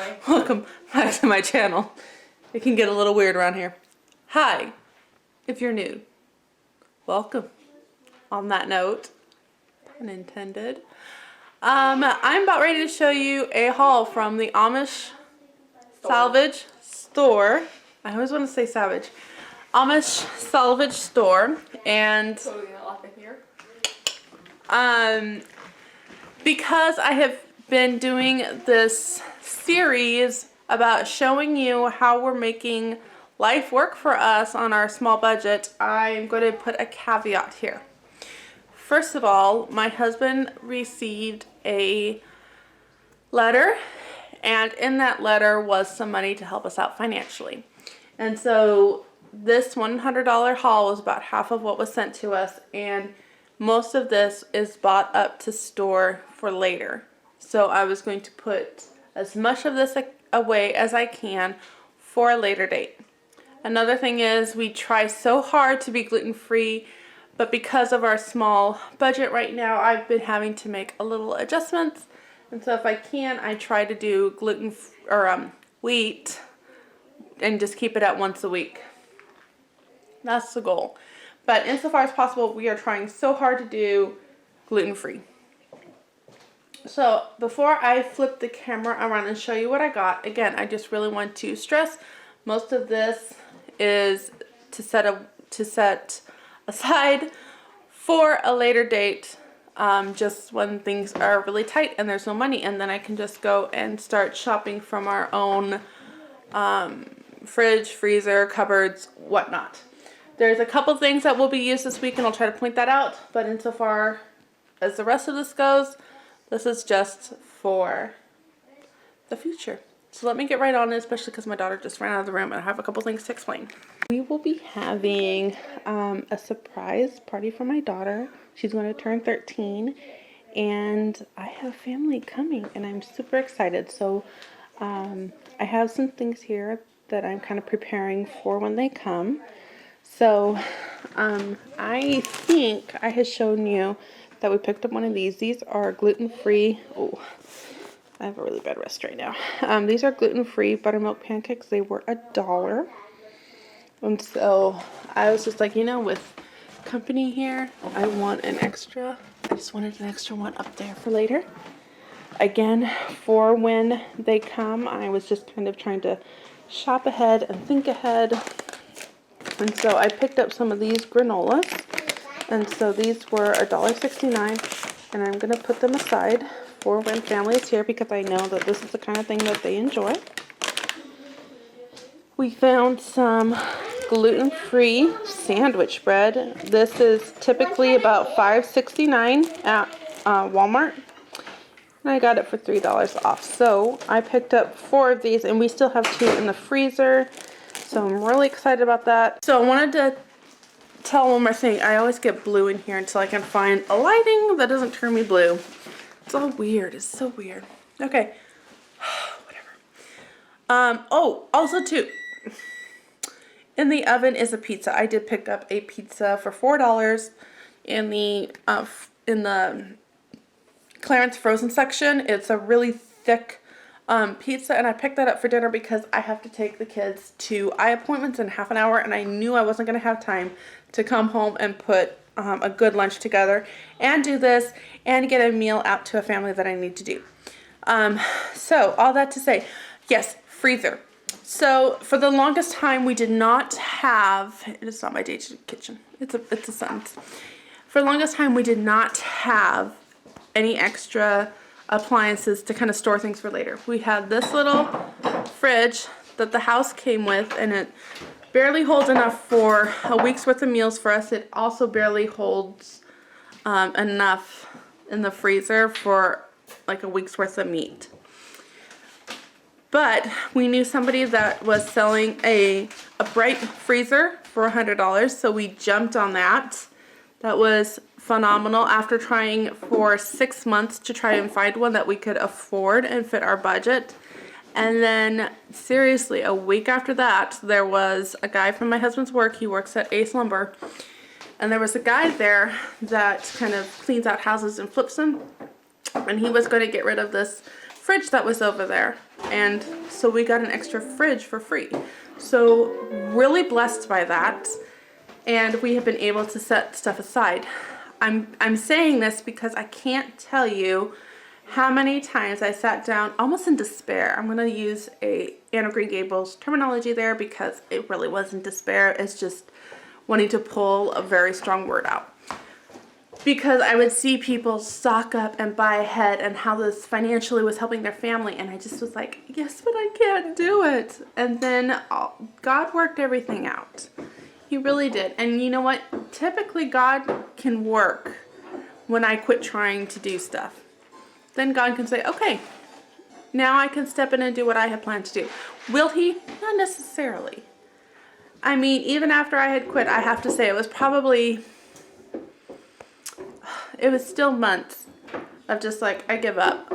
Hi. Welcome back to my channel. It can get a little weird around here. Hi, if you're new. Welcome. On that note, pun intended. I'm about ready to show you a haul from the Amish Salvage store. I always want to say Savage. Amish Salvage store. And Totally not laughing here. because I have been doing this series about showing you how we're making life work for us on our small budget, I'm going to put a caveat here. First of all, my husband received a letter, and in that letter was some money to help us out financially. And so this $100 haul was about half of what was sent to us, and most of this is bought up to store for later. So I was going to put as much of this away as I can for a later date. Another thing is we try so hard to be gluten-free, but because of our small budget right now, I've been having to make a little adjustments. And so if I can, I try to do wheat and just keep it at once a week. That's the goal. But insofar as possible, we are trying so hard to do gluten-free. So before I flip the camera around and show you what I got, again, I just really want to stress most of this is to set aside for a later date, just when things are really tight and there's no money, and then I can just go and start shopping from our own fridge, freezer, cupboards, whatnot. There's a couple things that will be used this week, and I'll try to point that out, but insofar as the rest of this goes, this is just for the future. So let me get right on it, especially because my daughter just ran out of the room and I have a couple things to explain. We will be having a surprise party for my daughter. She's going to turn 13, and I have family coming, and I'm super excited. So I have some things here that I'm kind of preparing for when they come. So I think I have shown you that we picked up one of these. These are gluten-free. Oh, I have a really bad wrist right now. These are gluten-free buttermilk pancakes. They were $1. And so I was just like, you know, with company here, I want an extra. I just wanted an extra one up there for later. Again, for when they come, I was just kind of trying to shop ahead and think ahead. And so I picked up some of these granolas. And so these were $1.69. And I'm going to put them aside for when family is here, because I know that this is the kind of thing that they enjoy. We found some gluten-free sandwich bread. This is typically about $5.69 at Walmart. And I got it for $3 off. So I picked up 4 of these, and we still have 2 in the freezer. So I'm really excited about that. So I wanted to tell one more thing. I always get blue in here until I can find a lighting that doesn't turn me blue. It's all weird. It's so weird. Okay. Whatever. Oh, also too, in the oven is a pizza. I did pick up a pizza for $4 in the clearance frozen section. It's a really thick pizza, and I picked that up for dinner because I have to take the kids to eye appointments in half an hour, and I knew I wasn't going to have time to come home and put a good lunch together and do this and get a meal out to a family that I need to do. So all that to say, yes, freezer. So for the longest time we did not have, it is not my dated kitchen, it's a sentence. For the longest time we did not have any extra appliances to kind of store things for later. We had this little fridge that the house came with, and it barely holds enough for a week's worth of meals for us. It also barely holds enough in the freezer for like a week's worth of meat. But we knew somebody that was selling a bright freezer for $100, so we jumped on that. That was phenomenal after trying for 6 months to try and find one that we could afford and fit our budget. And then seriously, a week after that, there was a guy from my husband's work. He works at Ace Lumber. And there was a guy there that kind of cleans out houses and flips them. And he was going to get rid of this fridge that was over there. and so we got an extra fridge for free. So really blessed by that, and we have been able to set stuff aside. I'm saying this because I can't tell you how many times I sat down almost in despair. I'm going to use a Anne of Green Gables terminology there because it really wasn't despair. It's just wanting to pull a very strong word out. Because I would see people stock up and buy ahead and how this financially was helping their family. And I just was like, yes, but I can't do it. And then God worked everything out. He really did. And you know what? Typically God can work when I quit trying to do stuff. Then God can say, okay, now I can step in and do what I have planned to do. Will he? Not necessarily. I mean, even after I had quit, I have to say it was still months of just like, I give up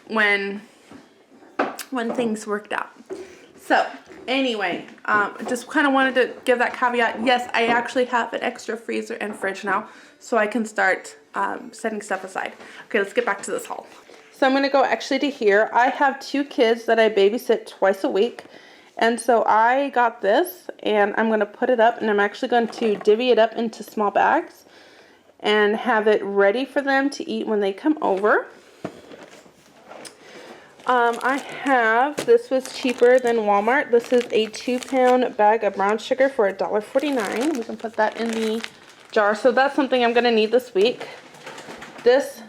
when things worked out. So anyway, just kind of wanted to give that caveat. Yes, I actually have an extra freezer and fridge now, so I can start setting stuff aside. Okay, let's get back to this haul. So I'm going to go actually to here. I have 2 kids that I babysit twice a week. And so I got this, and I'm going to put it up, and I'm actually going to divvy it up into small bags and have it ready for them to eat when they come over. This was cheaper than Walmart. This is a 2-pound bag of brown sugar for $1.49. We can put that in the jar. So that's something I'm going to need this week. This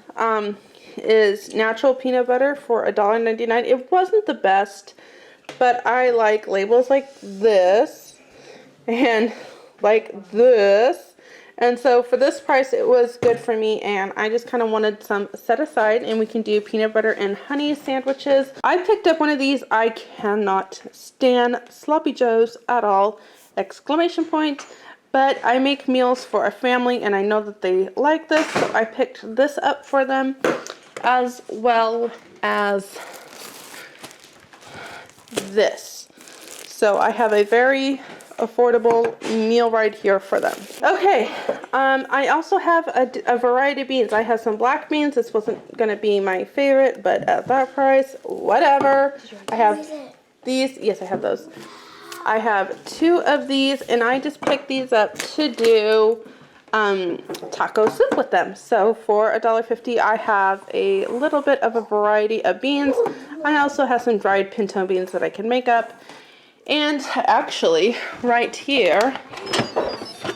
is natural peanut butter for $1.99. It wasn't the best, but I like labels like this and like this. And so for this price, it was good for me, and I just kind of wanted some set aside, and we can do peanut butter and honey sandwiches. I picked up one of these. I cannot stand sloppy joes at all, exclamation point. But I make meals for a family, and I know that they like this, so I picked this up for them, as well as this. So I have a very affordable meal right here for them. Okay, I also have a variety of beans. I have some black beans. This wasn't going to be my favorite, but at that price, whatever. I have these. Yes, I have those. I have 2 of these, and I just picked these up to do taco soup with them. So for $1.50, I have a little bit of a variety of beans. I also have some dried pinto beans that I can make up. And actually, right here,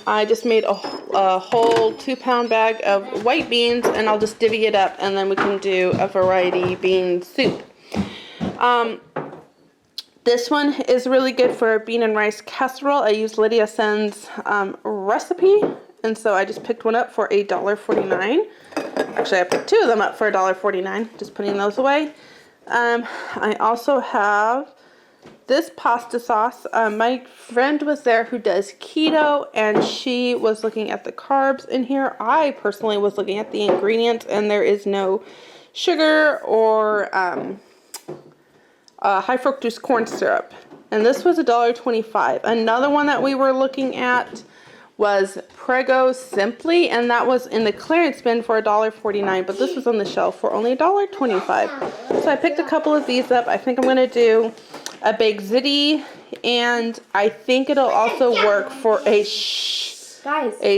I just made a whole 2-pound bag of white beans, and I'll just divvy it up, and then we can do a variety bean soup. This one is really good for a bean and rice casserole. I used Lydia Sen's recipe, and so I just picked one up for $1.49. Actually, I picked 2 of them up for $1.49, just putting those away. I also have this pasta sauce. My friend was there who does keto, and she was looking at the carbs in here. I personally was looking at the ingredients, and there is no sugar or high fructose corn syrup. And this was $1.25. Another one that we were looking at was Prego Simply, and that was in the clearance bin for $1.49, but this was on the shelf for only $1.25. So I picked a couple of these up. I think I'm going to do a baked ziti, and I think it'll also work for a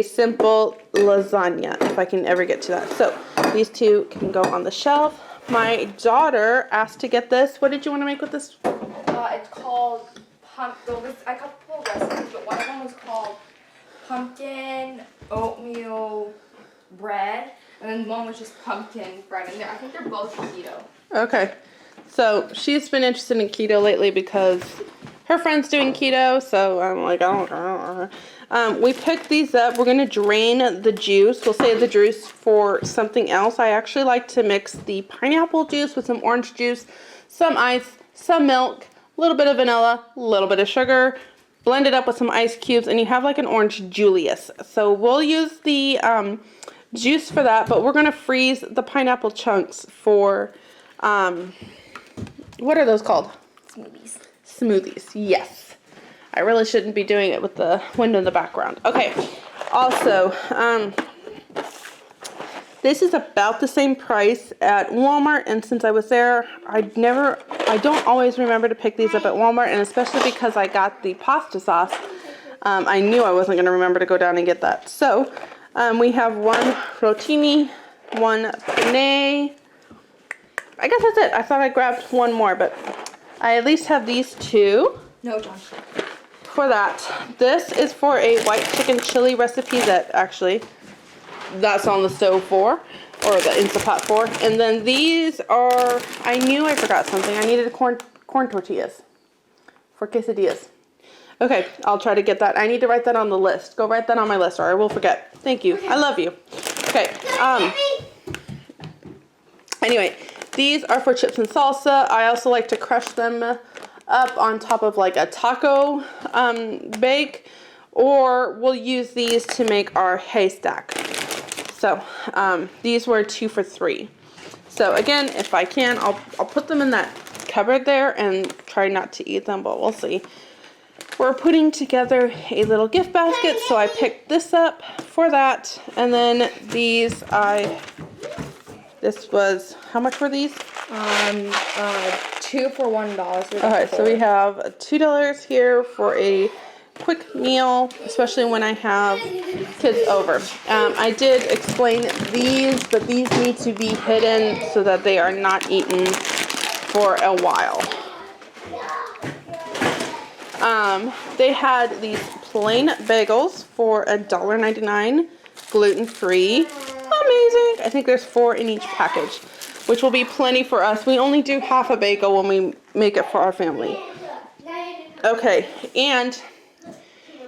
simple lasagna, if I can ever get to that. So these 2 can go on the shelf. My daughter asked to get this. What did you want to make with this? It's called I got a couple of recipes, but one of them was called pumpkin oatmeal bread, and then one was just pumpkin bread. And I think they're both keto. Okay. So she's been interested in keto lately because her friend's doing keto, so I'm like, I don't know. We picked these up. We're going to drain the juice. We'll save the juice for something else. I actually like to mix the pineapple juice with some orange juice, some ice, some milk, a little bit of vanilla, a little bit of sugar, blend it up with some ice cubes, and you have like an orange Julius. So we'll use the juice for that, but we're going to freeze the pineapple chunks for... what are those called? Smoothies. Smoothies, yes. I really shouldn't be doing it with the window in the background. Okay, also, This is about the same price at Walmart, and since I was there, I don't always remember to pick these up at Walmart, and especially because I got the pasta sauce, I knew I wasn't going to remember to go down and get that. So, we have one rotini, one penne. I guess that's it. I thought I grabbed one more, but I at least have these two. No, John. For that. This is for a white chicken chili recipe that actually that's on the stove for, or the Instant Pot for. And then these are, I knew I forgot something. I needed corn tortillas for quesadillas. Okay, I'll try to get that. I need to write that on the list. Go write that on my list or I will forget. Thank you. I love you. Okay. Anyway, these are for chips and salsa. I also like to crush them up on top of like a taco bake, or we'll use these to make our haystack. So these were 2 for $3. So again, if I can, I'll put them in that cupboard there and try not to eat them, but we'll see. We're putting together a little gift basket, so I picked this up for that. And then these this was, how much were these? 2 for $1. Okay, so we have $2 here for a quick meal, especially when I have kids over. I did explain these, but these need to be hidden so that they are not eaten for a while. They had these plain bagels for $1.99, gluten-free. Amazing. I think there's 4 in each package, which will be plenty for us. We only do half a bagel when we make it for our family. Okay, and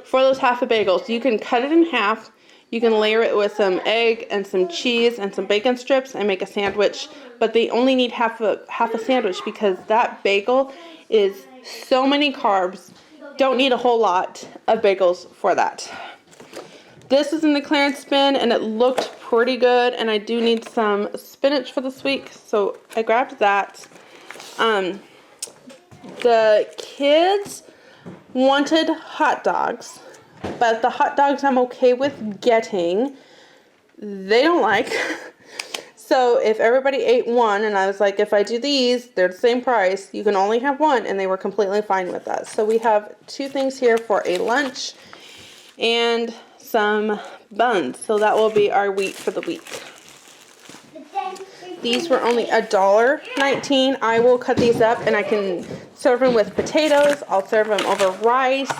for those half a bagels, you can cut it in half. You can layer it with some egg and some cheese and some bacon strips and make a sandwich. But they only need half a sandwich because that bagel is so many carbs. Don't need a whole lot of bagels for that. This is in the clearance bin and it looked pretty good, and I do need some spinach for this week, so I grabbed that. The kids wanted hot dogs, but the hot dogs I'm okay with getting, they don't like. So if everybody ate one, and I was like, if I do these, they're the same price, you can only have one, and they were completely fine with that. So we have 2 things here for a lunch and some buns. So that will be our wheat for the week. These were only $1.19. I will cut these up and I can serve them with potatoes. I'll serve them over rice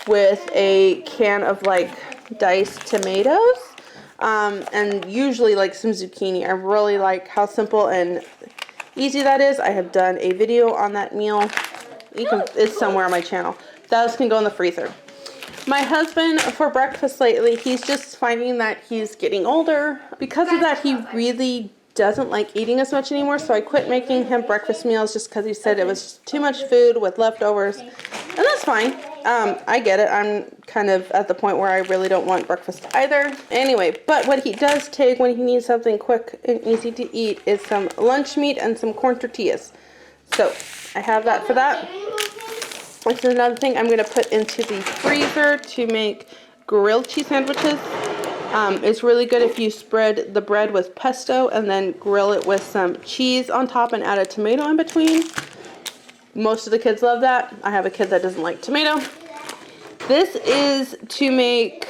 with a can of like diced tomatoes. And usually like some zucchini. I really like how simple and easy that is. I have done a video on that meal. It's somewhere on my channel. Those can go in the freezer. My husband, for breakfast lately, he's just finding that he's getting older. Because of that, he really doesn't like eating as much anymore, so I quit making him breakfast meals just because he said it was too much food with leftovers. And that's fine. I get it. I'm kind of at the point where I really don't want breakfast either. Anyway, but what he does take when he needs something quick and easy to eat is some lunch meat and some corn tortillas. So I have that for that. This is another thing I'm going to put into the freezer to make grilled cheese sandwiches. It's really good if you spread the bread with pesto and then grill it with some cheese on top and add a tomato in between. Most of the kids love that. I have a kid that doesn't like tomato. This is to make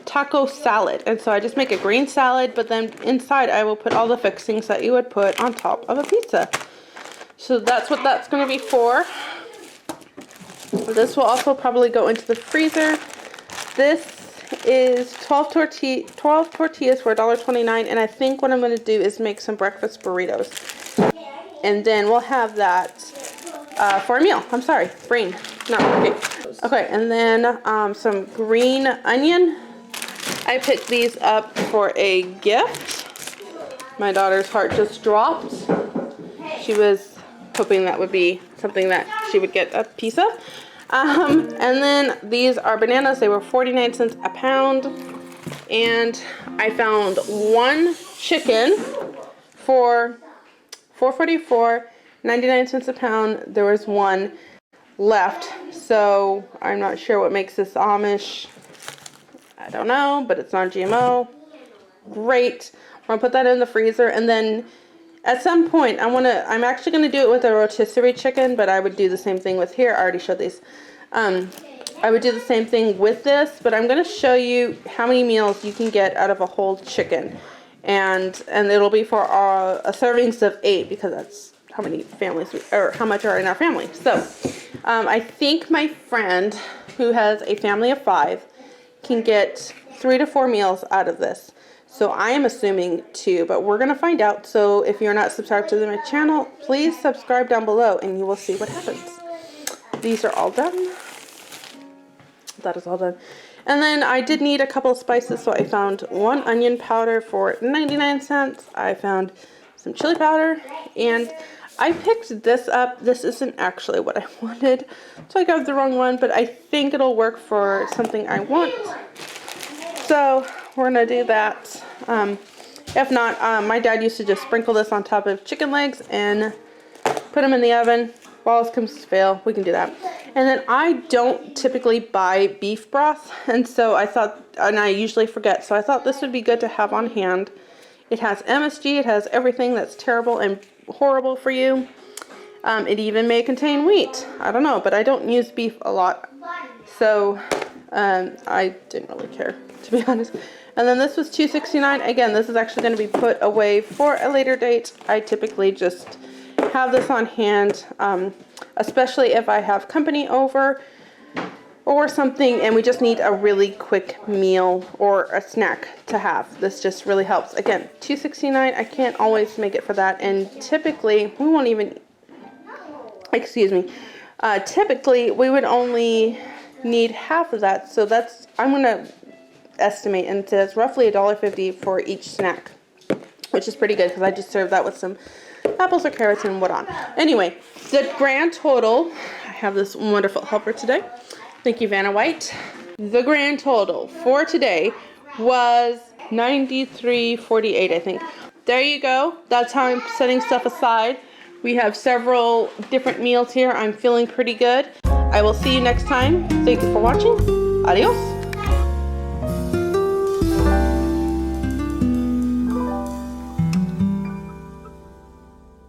taco salad. And so I just make a green salad, but then inside I will put all the fixings that you would put on top of a pizza. So that's what that's going to be for. This will also probably go into the freezer. This is 12 tortillas for $1.29, and I think what I'm going to do is make some breakfast burritos. And then we'll have that for a meal. I'm sorry, brain, not working. Okay, and then some green onion. I picked these up for a gift. My daughter's heart just dropped. She was hoping that would be something that she would get a piece of. And then these are bananas. They were 49 cents a pound. And I found one chicken for $4.44, 99 cents a pound. There was one left. So I'm not sure what makes this Amish. I don't know, but it's non-GMO. Great. I'll put that in the freezer, and then at some point I'm actually gonna do it with a rotisserie chicken, but I would do the same thing with here. I already showed these. I would do the same thing with this, but I'm gonna show you how many meals you can get out of a whole chicken. And it'll be for a servings of 8, because that's how many families or how much are in our family. So I think my friend who has a family of 5 can get 3 to 4 meals out of this. So I am assuming 2, but we're gonna find out. So if you're not subscribed to my channel, please subscribe down below and you will see what happens. These are all done. That is all done. And then I did need a couple of spices, so I found 1 onion powder for 99 cents. I found some chili powder, and I picked this up. This isn't actually what I wanted, so I got the wrong one, but I think it'll work for something I want. So we're gonna do that. If not, my dad used to just sprinkle this on top of chicken legs and put them in the oven. Walls comes to fail, we can do that. And then I don't typically buy beef broth, and so I thought, and I usually forget, so I thought this would be good to have on hand. It has MSG, it has everything that's terrible and horrible for you. It even may contain wheat. I don't know, but I don't use beef a lot, so I didn't really care, to be honest. And then this was $2.69. Again, this is actually going to be put away for a later date. I typically just have this on hand, especially if I have company over or something and we just need a really quick meal or a snack to have. This just really helps. Again, $2.69. I can't always make it for that, and typically we won't even, excuse me, typically we would only need half of that. So that's, I'm gonna estimate, and it says roughly $1.50 for each snack, which is pretty good because I just served that with some apples or carrots and whatnot. Anyway, the grand total, I have this wonderful helper today. Thank you, Vanna White. The grand total for today was $93.48, I think. There you go. That's how I'm setting stuff aside. We have several different meals here. I'm feeling pretty good. I will see you next time. Thank you for watching. Adios.